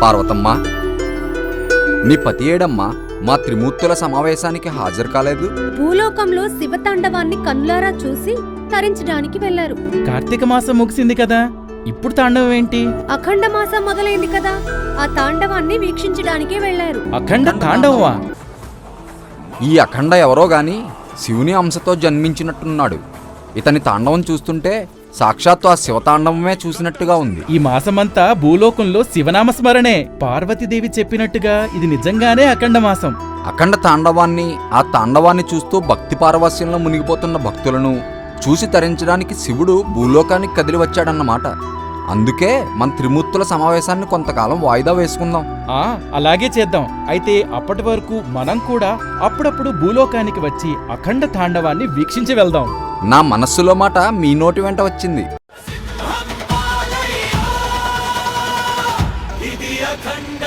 పార్వతమ్మ, నీ పతి ఏడమ్మా మా త్రిమూర్తుల సమావేశానికి హాజరు కాలేదు? భూలోకంలో శివతాండవాన్ని కన్నులారా చూసి తరించడానికి వెళ్లారు. కార్తీక మాసం ముగిసింది కదా, ఇప్పుడు తాండవం ఏంటి? అఖండ మాసం మొదలైంది కదా, ఆ తాండవాన్ని వీక్షించడానికే వెళ్లారు. అఖండ తాండవా? ఈ అఖండ ఎవరో గాని శివుని అంశతో జన్మించినట్టున్నాడు. ఇతని తాండవం చూస్తుంటే సాక్షాత్తు ఆ శివతాండవమే చూసినట్టుగా ఉంది. ఈ మాసమంతా భూలోకంలో శివనామ స్మరణే. పార్వతీదేవి చెప్పినట్టుగా ఇది నిజంగానే అఖండ మాసం. అఖండ తాండవాన్ని, ఆ తాండవాన్ని చూస్తూ భక్తి పారవస్యంలో మునిగిపోతున్న భక్తులను చూసి తరించడానికి శివుడు భూలోకానికి కదిలి వచ్చాడన్నమాట. అందుకే మన త్రిమూర్తుల సమావేశాన్ని కొంతకాలం వాయిదా వేసుకుందాం. అలాగే చేద్దాం. అయితే అప్పటి వరకు మనం కూడా అప్పుడప్పుడు భూలోకానికి వచ్చి అఖండ తాండవాన్ని వీక్షించి వెళ్దాం. నా మనస్సులో మాట మీ నోటి వెంట వచ్చింది. ఇది అఖండ